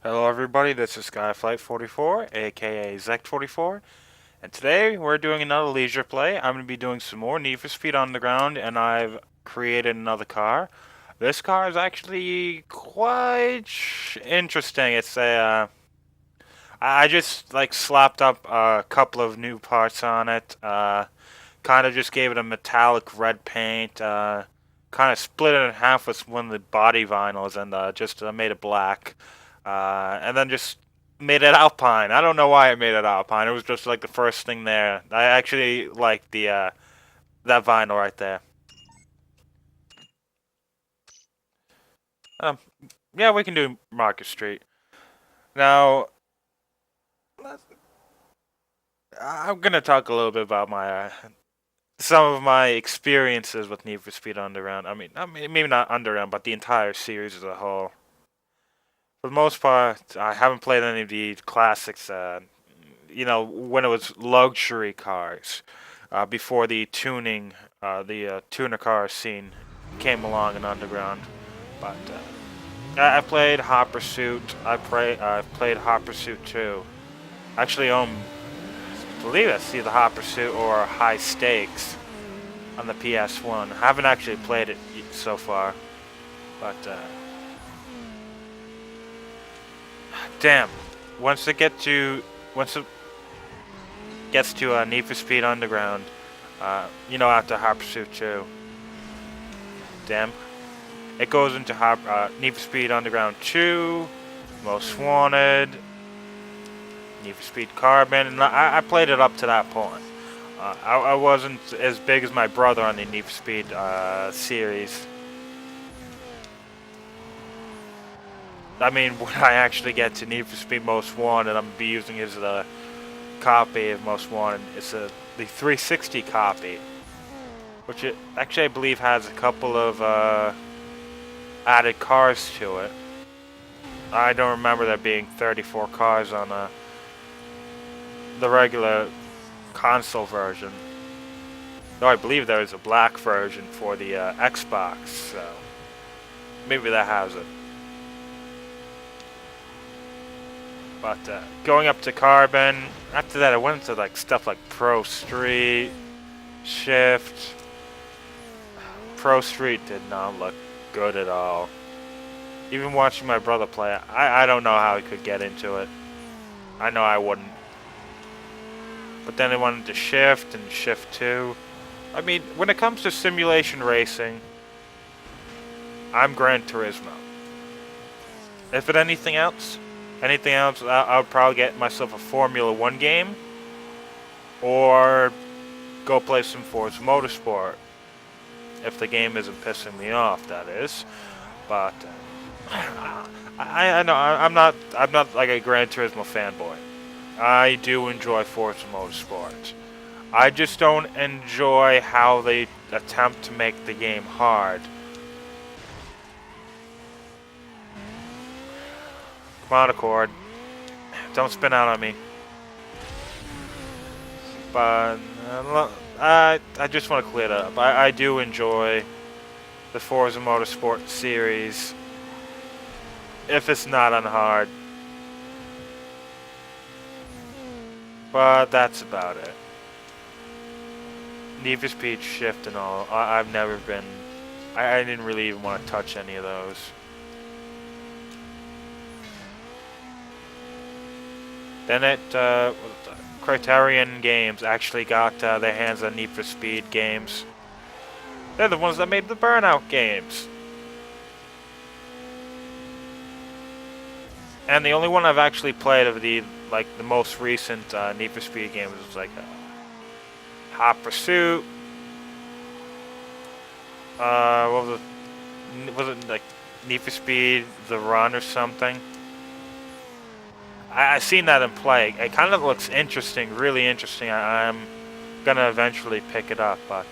Hello everybody, this is Skyflight44, aka Zect44, and today we're doing another leisure play. I'm going to be doing some more Need for Speed Underground, and I've created another car. This car is actually quite interesting. I just like slapped up a couple of new parts on it, kind of just gave it a metallic red paint, kind of split it in half with one of the body vinyls and just made it black. And then just made it Alpine. I don't know why I made it Alpine. It was just like the first thing there. I actually like the that vinyl right there. Um, yeah, we can do Market Street. Now, I'm gonna talk a little bit about my some of my experiences with Need for Speed Underground. I mean, maybe not Underground, but the entire series as a whole. For the most part, I haven't played any of the classics. When it was luxury cars, before the tuner car scene came along in Underground. But I played Hot Pursuit. I played Hot Pursuit 2. Actually, I believe it's either Hot Pursuit or High Stakes on the PS1. I haven't actually played it so far, but damn, once it get to once it gets to Need for Speed Underground, after Hot Pursuit 2, damn, it goes into Need for Speed Underground 2, Most Wanted, Need for Speed Carbon, and I played it up to that point. I wasn't as big as my brother on the Need for Speed series. I mean, when I actually get to Need for Speed Most Wanted, I'm going to be using his copy of Most Wanted. It's the 360 copy, which actually I believe has a couple of added cars to it. I don't remember there being 34 cars on the regular console version. Though I believe there is a black version for the Xbox, so maybe that has it. But going up to Carbon, after that I went into like stuff like Pro Street, Shift. Pro Street did not look good at all. Even watching my brother play it, I don't know how he could get into it. I know I wouldn't. But then I went into Shift and Shift 2. I mean, when it comes to simulation racing, I'm Gran Turismo. If it anything else, I would probably get myself a Formula 1 game. Or go play some Forza Motorsport. If the game isn't pissing me off, that is. But I know I'm not like a Gran Turismo fanboy. I do enjoy Forza Motorsport. I just don't enjoy how they attempt to make the game hard. Come on, Accord. Don't spin out on me. But I just want to clear that up. I do enjoy the Forza Motorsport series. If it's not on hard. But that's about it. Need for Speed, Shift, and all. I've never been. I didn't really even want to touch any of those. Then Criterion Games actually got their hands on Need for Speed games. They're the ones that made the Burnout games. And the only one I've actually played of the most recent Need for Speed games was like Hot Pursuit. What was it? Was it like Need for Speed The Run or something? I've seen that in play. It kind of looks interesting, really interesting. I'm gonna eventually pick it up, but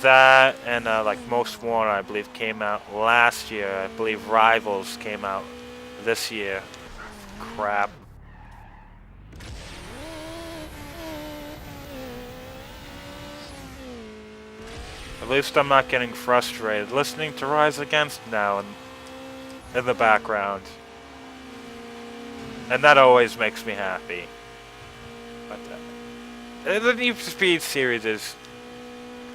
that and like Most Wanted, I believe, came out last year. I believe Rivals came out this year. Crap. At least I'm not getting frustrated listening to Rise Against now and in the background. And that always makes me happy. But the Need for Speed series is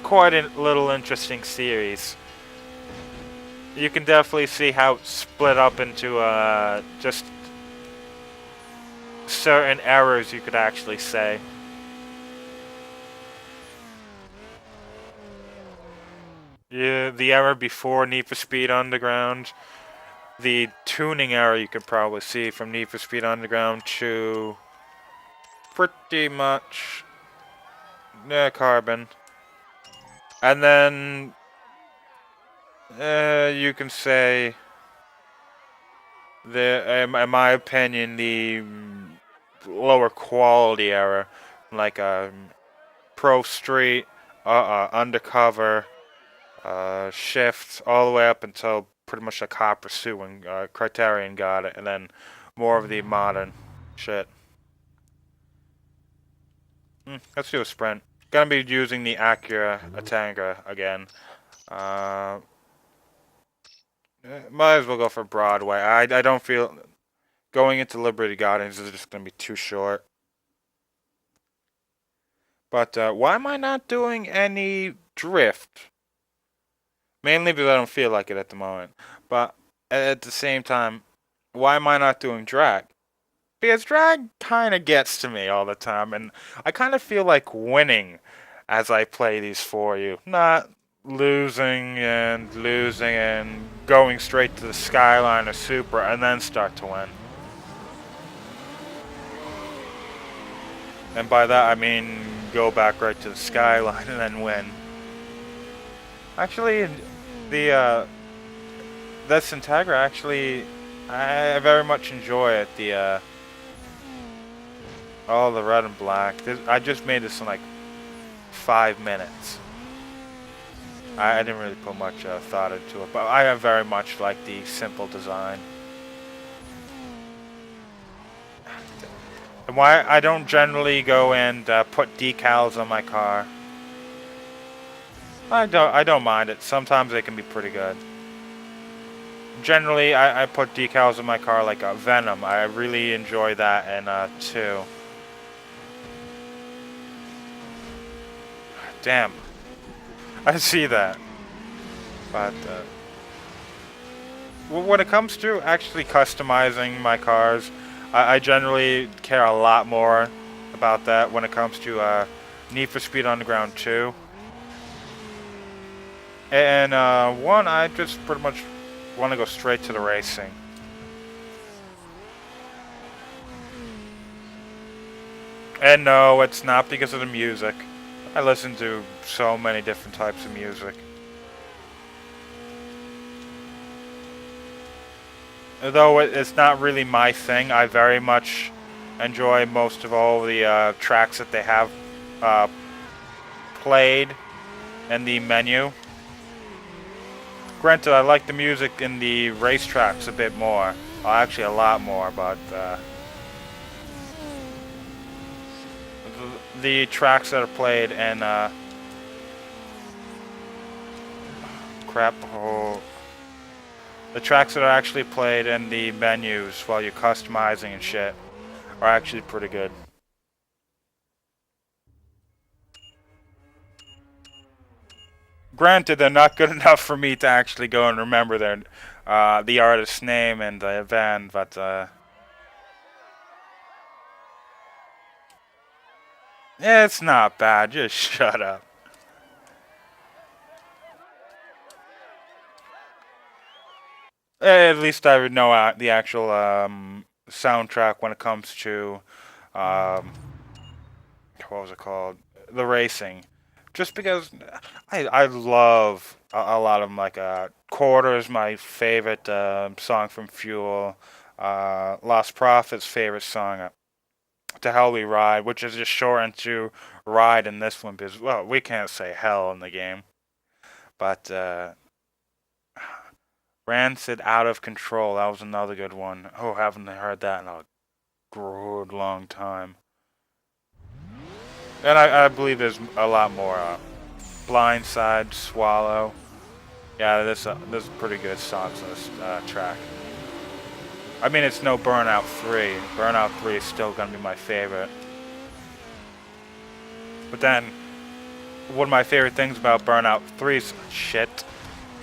quite a little interesting series. You can definitely see how it's split up into just certain errors, you could actually say. Yeah, the error before Need for Speed Underground, the tuning error you could probably see from Need for Speed Underground to pretty much Carbon. And then you can say in my opinion, the lower quality error, like Pro Street, Undercover, Shift, all the way up until pretty much the Cop Pursuit when Criterion got it, and then more of the modern shit. Let's do a sprint. Gonna be using the Acura Atanga again. Might as well go for Broadway. I don't feel going into Liberty Gardens is just gonna be too short. But why am I not doing any drift? Mainly because I don't feel like it at the moment. But at the same time, why am I not doing drag? Because drag kind of gets to me all the time, and I kind of feel like winning as I play these for you. Not losing and going straight to the Skyline or Supra and then start to win. And by that I mean go back right to the Skyline and then win. Actually, this Integra, actually, I very much enjoy it. The red and black. I just made this in like 5 minutes. I didn't really put much thought into it, but I very much like the simple design. And why I don't generally go and put decals on my car. I don't mind it. Sometimes they can be pretty good. Generally, I put decals in my car like Venom. I really enjoy that, and 2. Damn. I see that. But when it comes to actually customizing my cars, I generally care a lot more about that when it comes to Need for Speed Underground 2. And 1, I just pretty much want to go straight to the racing. And no, it's not because of the music. I listen to so many different types of music. Though it's not really my thing, I very much enjoy most of all the tracks that they have played in the menu. Granted, I like the music in the racetracks a bit more. Well, actually, a lot more, but the tracks that are played and the tracks that are actually played in the menus while you're customizing and shit are actually pretty good. Granted, they're not good enough for me to actually go and remember their the artist's name and the band, but it's not bad. Just shut up. At least I would know the actual soundtrack when it comes to what was it called? The racing. Just because I love a lot of them, like Quarter is my favorite song from Fuel. Lost Prophet's favorite song, To Hell We Ride, which is just shortened to Ride in this one because, well, we can't say hell in the game. But Rancid, Out of Control, that was another good one. Oh, haven't heard that in a good long time. And I believe there's a lot more. Blindside, Swallow. Yeah, there's pretty good songs on this track. I mean, it's no Burnout 3. Burnout 3 is still gonna be my favorite. But then, one of my favorite things about Burnout 3's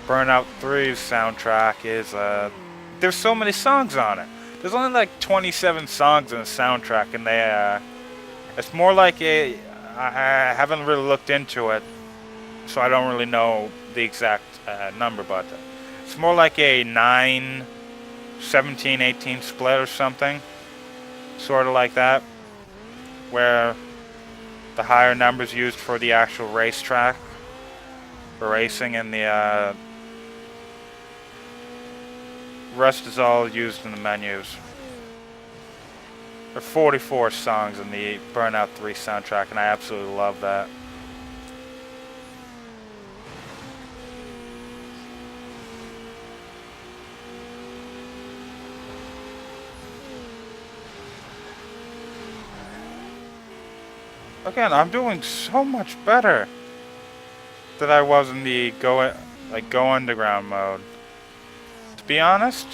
Burnout 3's soundtrack is there's so many songs on it. There's only like 27 songs in the soundtrack, and it's more like I haven't really looked into it, so I don't really know the exact number, but it's more like a 9, 17, 18 split or something, sort of like that, where the higher numbers used for the actual racetrack, for racing, and the rest is all used in the menus. There are 44 songs in the Burnout 3 soundtrack, and I absolutely love that. Again, I'm doing so much better than I was in the Go Underground mode. To be honest,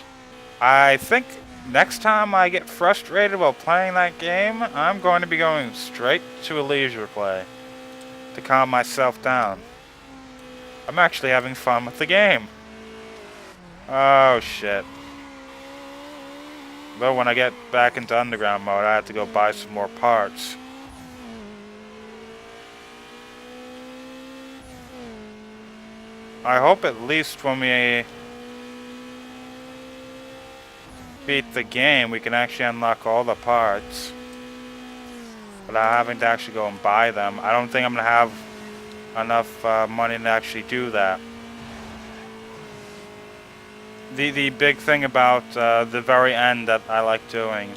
I think next time I get frustrated while playing that game, I'm going to be going straight to a leisure play to calm myself down. I'm actually having fun with the game. Oh shit. But when I get back into Underground mode, I have to go buy some more parts. I hope at least when we beat the game, we can actually unlock all the parts without having to actually go and buy them. I don't think I'm going to have enough money to actually do that. The big thing about the very end that I like doing,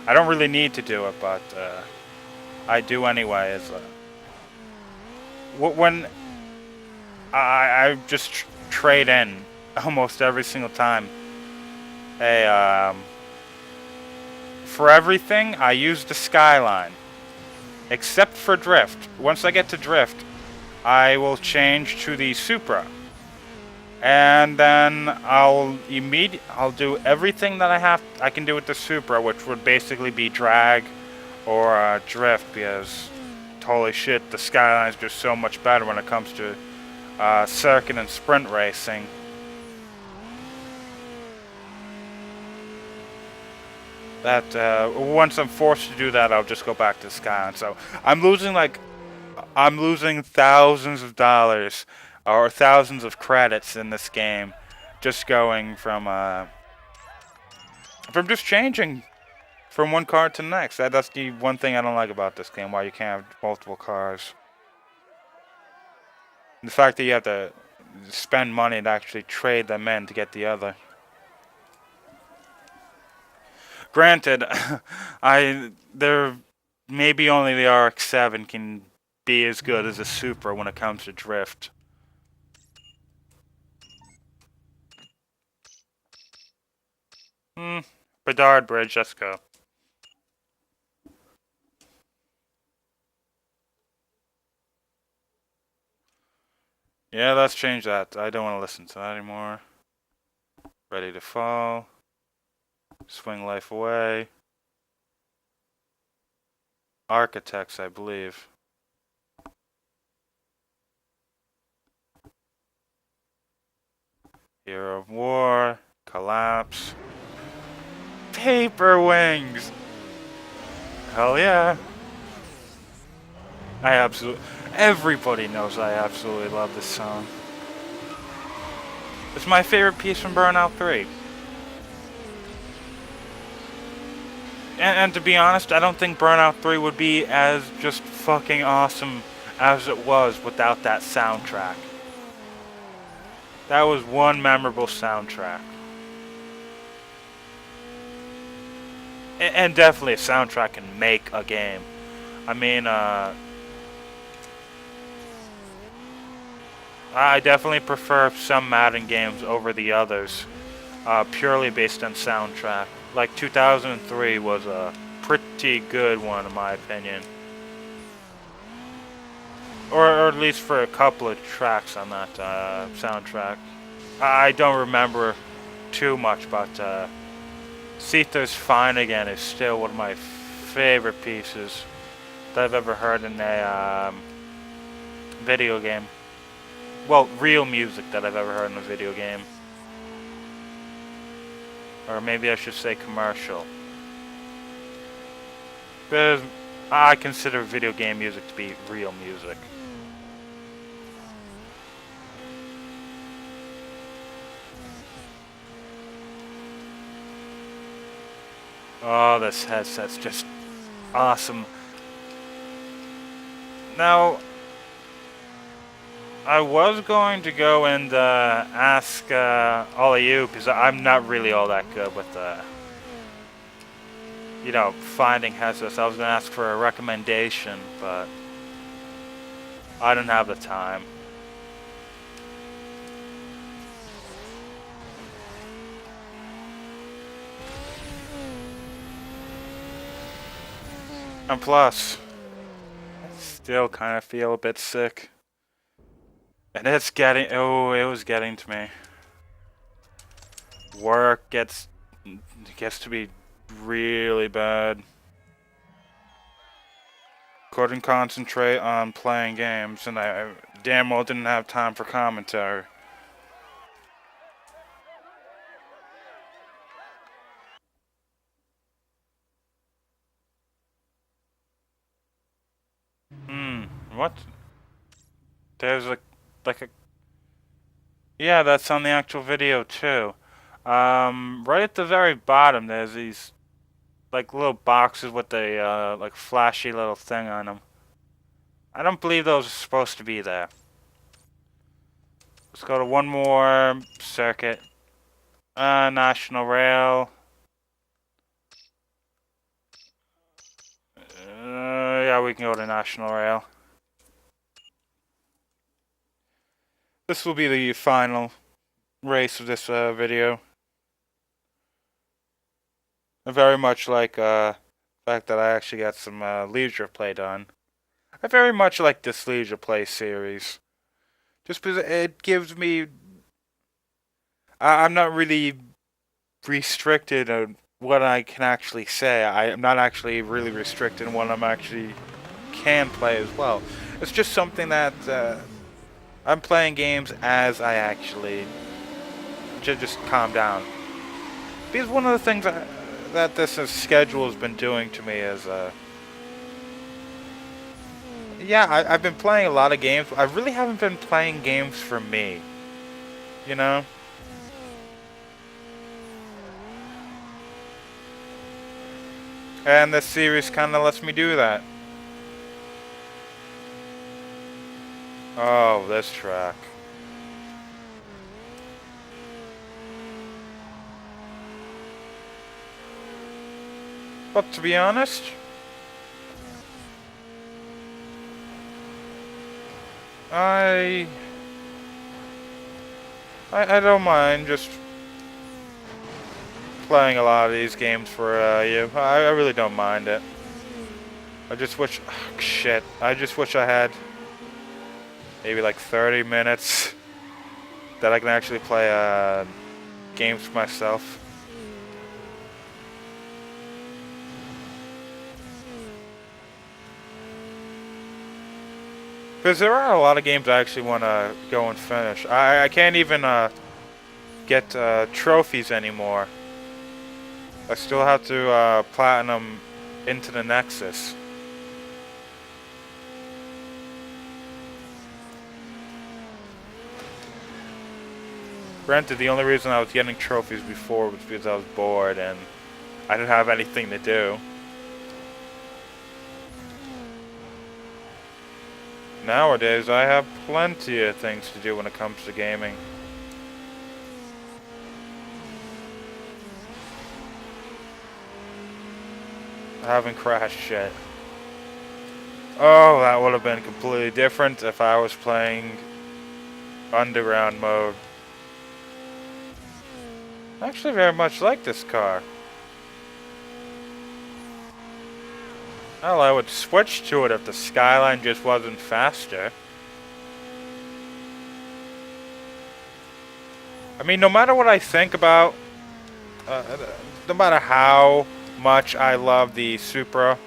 I don't really need to do it, but I do anyway, is when I just trade in almost every single time. For everything, I use the Skyline, except for Drift. Once I get to Drift, I will change to the Supra, and then I'll do everything that I can do with the Supra, which would basically be drag or drift, because holy shit, the Skyline is just so much better when it comes to circuit and sprint racing. That once I'm forced to do that, I'll just go back to the Skyline. So I'm losing thousands of dollars or thousands of credits in this game, just going from just changing from one car to the next. That's the one thing I don't like about this game, why you can't have multiple cars. The fact that you have to spend money to actually trade them in to get the other. Granted, there maybe only the RX-7 can be as good as a Supra when it comes to drift. Bedard Bridge, let's go. Yeah, let's change that. I don't want to listen to that anymore. Ready to Fall. Swing Life Away. Architects, I believe. Hero of War. Collapse. Paper Wings! Hell yeah. Everybody knows I absolutely love this song. It's my favorite piece from Burnout 3. And to be honest, I don't think Burnout 3 would be as just fucking awesome as it was without that soundtrack. That was one memorable soundtrack. And definitely a soundtrack can make a game. I mean, I definitely prefer some Madden games over the others, purely based on soundtrack. Like 2003 was a pretty good one in my opinion. or at least for a couple of tracks on that soundtrack. I don't remember too much, but Sita's Fine Again is still one of my favorite pieces that I've ever heard in a video game. Well, real music that I've ever heard in a video game. Or maybe I should say commercial. Because I consider video game music to be real music. Oh, this headset's just awesome. Now, I was going to go and ask all of you, because I'm not really all that good with, you know, finding headsets. I was going to ask for a recommendation, but I didn't have the time. And plus, I still kind of feel a bit sick. And it's getting, oh, it was getting to me. Work gets to be really bad. Couldn't concentrate on playing games, and I damn well didn't have time for commentary. What? There's a yeah, that's on the actual video too. Right at the very bottom, there's these like little boxes with a like flashy little thing on them. I don't believe those are supposed to be there. Let's go to one more circuit. National Rail. Yeah, we can go to National Rail. This will be the final race of this video. I very much like the fact that I actually got some Leisure Play done. I very much like this Leisure Play series. Just because it gives me... I'm not really restricted on what I can actually say. I'm not actually really restricted in what I'm actually can play as well. It's just something that... I'm playing games as I actually just calm down. Because one of the things that this schedule has been doing to me is, yeah, I've been playing a lot of games. I really haven't been playing games for me, you know? And this series kind of lets me do that. Oh, this track. But to be honest, I don't mind just playing a lot of these games for you. I really don't mind it. I just wish, oh, shit. I just wish I had maybe like 30 minutes that I can actually play games for myself. Because there are a lot of games I actually want to go and finish. I can't even get trophies anymore. I still have to platinum Into the Nexus. Granted, the only reason I was getting trophies before was because I was bored and I didn't have anything to do. Nowadays, I have plenty of things to do when it comes to gaming. I haven't crashed yet. Oh, that would have been completely different if I was playing underground mode. I actually very much like this car. Well, I would switch to it if the Skyline just wasn't faster. I mean, no matter what I think about, uh, no matter how much I love the Supra,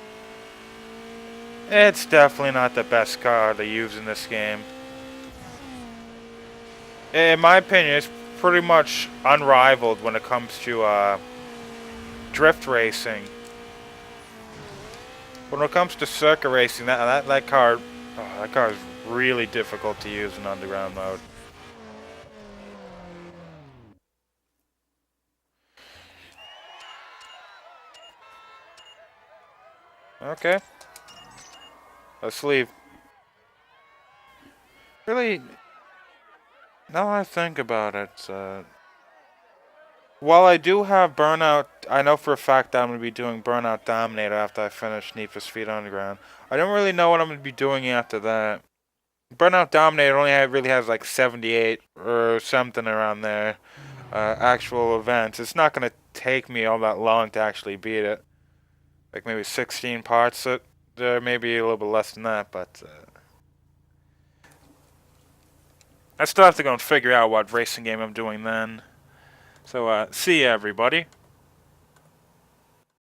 it's definitely not the best car to use in this game. In my opinion, it's pretty much unrivaled when it comes to drift racing. When it comes to circuit racing, that car is really difficult to use in underground mode. Okay, let's leave. Really, now I think about it, while I do have Burnout, I know for a fact that I'm going to be doing Burnout Dominator after I finish Need for Speed Underground. I don't really know what I'm going to be doing after that. Burnout Dominator only really has like 78 or something around there. Actual events. It's not going to take me all that long to actually beat it. Like maybe 16 parts. Maybe a little bit less than that, but I still have to go and figure out what racing game I'm doing then. So, see ya, everybody.